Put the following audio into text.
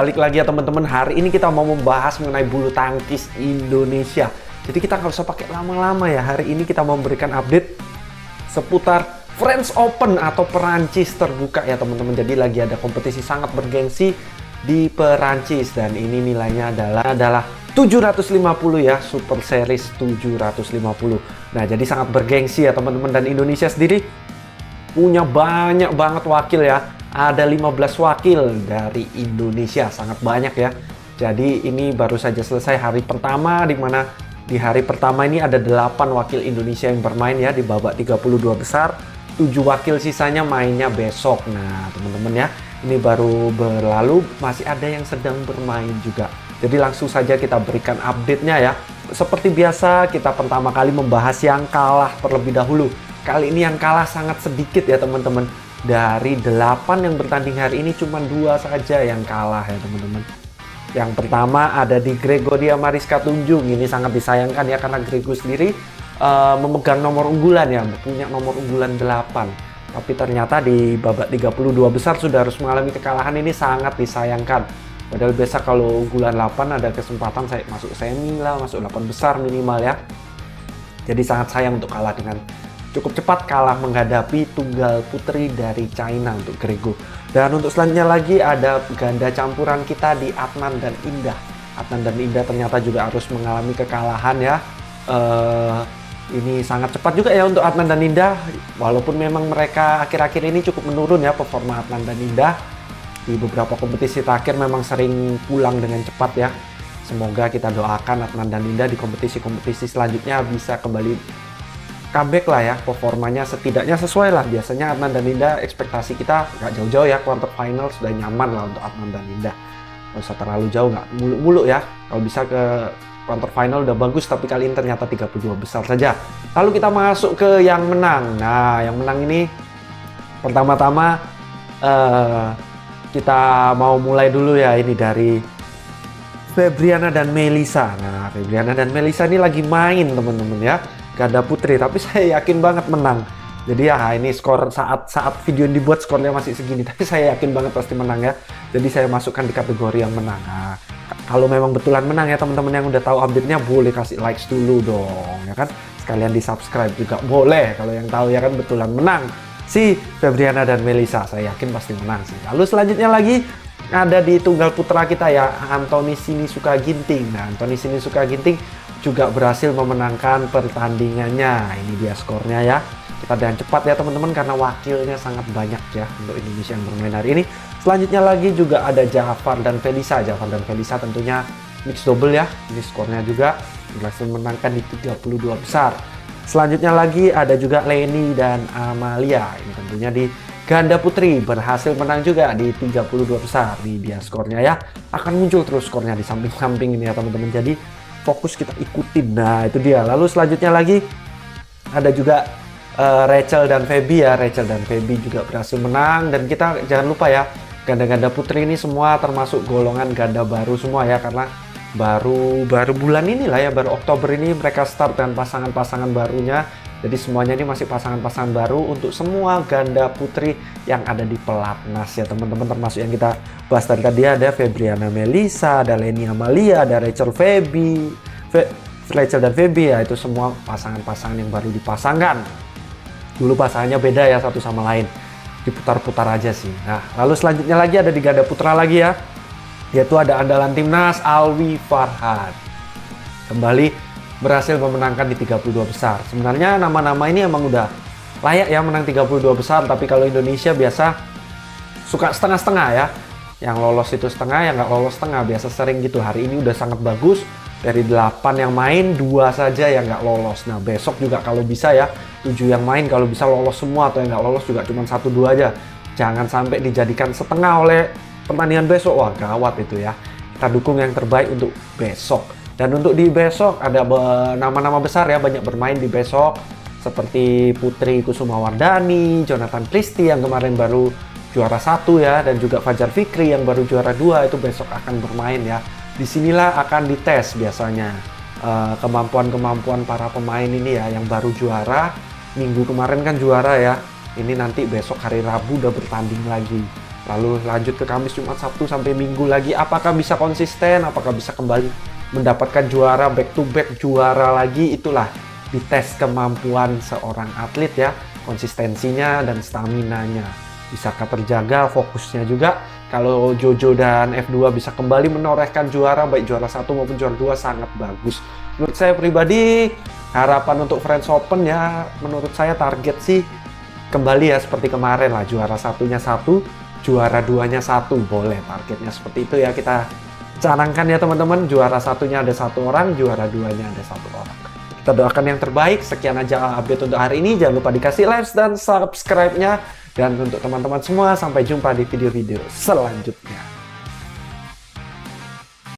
Balik lagi ya teman-teman, hari ini kita mau membahas mengenai bulu tangkis Indonesia. Jadi kita nggak usah pakai lama-lama ya, hari ini kita mau memberikan update seputar French Open atau Perancis terbuka ya teman-teman. Jadi lagi ada kompetisi sangat bergengsi di Perancis dan ini nilainya adalah 750 ya, Super Series 750. Nah jadi sangat bergengsi ya teman-teman, dan Indonesia sendiri punya banyak banget wakil ya. Ada 15 wakil dari Indonesia, sangat banyak ya. Jadi ini baru saja selesai hari pertama, di mana di hari pertama ini ada 8 wakil Indonesia yang bermain ya di babak 32 besar. 7 wakil sisanya mainnya besok. Nah teman-teman ya, ini baru berlalu, masih ada yang sedang bermain juga. Jadi langsung saja kita berikan update-nya ya. Seperti biasa kita pertama kali membahas yang kalah terlebih dahulu. Kali ini yang kalah sangat sedikit ya teman-teman. Dari 8 yang bertanding hari ini cuma 2 saja yang kalah ya teman-teman. Yang pertama ada di Gregoria Mariska Tunjung. Ini sangat disayangkan ya, karena Grego sendiri memegang nomor unggulan ya, punya nomor unggulan 8. Tapi ternyata di babak 32 besar sudah harus mengalami kekalahan. Ini sangat disayangkan. Padahal biasa kalau unggulan 8 ada kesempatan saya masuk semi lah, masuk 8 besar minimal ya. Jadi sangat sayang untuk kalah dengan cukup cepat, kalah menghadapi tunggal putri dari China untuk Grego. Dan untuk selanjutnya lagi ada ganda campuran kita di Adnan dan Indah. Adnan dan Indah ternyata juga harus mengalami kekalahan ya. Ini sangat cepat juga ya untuk Adnan dan Indah. Walaupun memang mereka akhir-akhir ini cukup menurun ya performa Adnan dan Indah. Di beberapa kompetisi terakhir memang sering pulang dengan cepat ya. Semoga kita doakan Adnan dan Indah di kompetisi-kompetisi selanjutnya bisa kembali comeback lah ya, performanya setidaknya sesuai lah. Biasanya Adnan dan Indah ekspektasi kita nggak jauh-jauh ya, quarter final sudah nyaman lah untuk Adnan dan Indah. Nggak usah terlalu jauh, nggak muluk-muluk ya. Kalau bisa ke quarter final udah bagus, tapi kali ini ternyata 32 besar saja. Lalu kita masuk ke yang menang. Nah yang menang ini pertama-tama kita mau mulai dulu ya, ini dari Febriana dan Melisa. Nah Febriana dan Melisa ini lagi main teman-teman ya, ganda putri, tapi saya yakin banget menang. Jadi ya ini skor saat video yang dibuat skornya masih segini, tapi saya yakin banget pasti menang ya. Jadi saya masukkan di kategori yang menang. Nah, kalau memang betulan menang ya teman-teman yang udah tahu update-nya, boleh kasih likes dulu dong ya kan. Sekalian di subscribe juga boleh kalau yang tahu ya kan, betulan menang si Febriana dan Melisa. Saya yakin pasti menang sih. Lalu selanjutnya lagi ada di tunggal putra kita ya, Anthony Sinisuka Ginting. Nah Anthony Sinisuka Ginting juga berhasil memenangkan pertandingannya. Ini dia skornya ya. Kita dengan cepat ya teman-teman, karena wakilnya sangat banyak ya untuk Indonesia yang bermain hari ini. Selanjutnya lagi juga ada Jafar dan Felisa. Jafar dan Felisa tentunya mix double ya. Ini skornya juga berhasil memenangkan di 32 besar. Selanjutnya lagi ada juga Leni dan Amalia. Ini tentunya di ganda putri berhasil menang juga di 32 besar. Ini dia skornya ya. Akan muncul terus skornya di samping-samping ini ya teman-teman. Jadi fokus kita ikutin. Nah itu dia. Lalu selanjutnya lagi ada juga Rachel dan Feby ya. Rachel dan Feby juga berhasil menang. Dan kita jangan lupa ya, ganda-ganda putri ini semua termasuk golongan ganda baru semua ya, karena baru bulan ini lah ya, baru Oktober ini mereka start dengan pasangan-pasangan barunya. Jadi semuanya ini masih pasangan-pasangan baru untuk semua ganda putri yang ada di pelatnas ya teman-teman, termasuk yang kita bahas tadi ada Febriana Melisa, ada Leni Amalia, ada Rachel dan Feby ya. Itu semua pasangan-pasangan yang baru dipasangkan. Dulu pasangannya beda ya satu sama lain, diputar-putar aja sih. Nah lalu selanjutnya lagi ada di ganda putra lagi ya, yaitu ada andalan timnas Alwi Farhad. Kembali berhasil memenangkan di 32 besar. Sebenarnya nama-nama ini emang udah layak ya menang 32 besar, tapi kalau Indonesia biasa suka setengah-setengah ya. Yang lolos itu setengah, yang nggak lolos setengah, biasa sering gitu. Hari ini udah sangat bagus, dari 8 yang main 2 saja yang nggak lolos. Nah besok juga kalau bisa ya 7 yang main kalau bisa lolos semua, atau yang nggak lolos juga cuma 1-2 aja. Jangan sampai dijadikan setengah oleh pertandingan besok. Wah gawat itu ya. Kita dukung yang terbaik untuk besok. Dan untuk di besok ada nama-nama besar ya, banyak bermain di besok. Seperti Putri Kusumawardani, Jonathan Christie yang kemarin baru juara 1 ya. Dan juga Fajar Fikri yang baru juara 2, itu besok akan bermain ya. Disinilah akan dites biasanya kemampuan-kemampuan para pemain ini ya. Yang baru juara, minggu kemarin kan juara ya. Ini nanti besok hari Rabu udah bertanding lagi. Lalu lanjut ke Kamis, Jumat, Sabtu, sampai Minggu lagi. Apakah bisa konsisten? Apakah bisa kembali mendapatkan juara, back to back juara lagi? Itulah dites kemampuan seorang atlet ya, konsistensinya dan staminanya. Bisakah terjaga fokusnya juga? Kalau Jojo dan F2 bisa kembali menorehkan juara, baik juara 1 maupun juara 2, sangat bagus. Menurut saya pribadi, harapan untuk French Open ya, menurut saya target sih kembali ya seperti kemarin lah, juara satunya 1, juara 2-nya 1, boleh targetnya seperti itu ya, kita canangkan ya teman-teman. Juara 1-nya ada 1 orang, juara 2-nya ada 1 orang. Kita doakan yang terbaik. Sekian aja update untuk hari ini, jangan lupa dikasih like dan subscribe-nya. Dan untuk teman-teman semua, sampai jumpa di video-video selanjutnya.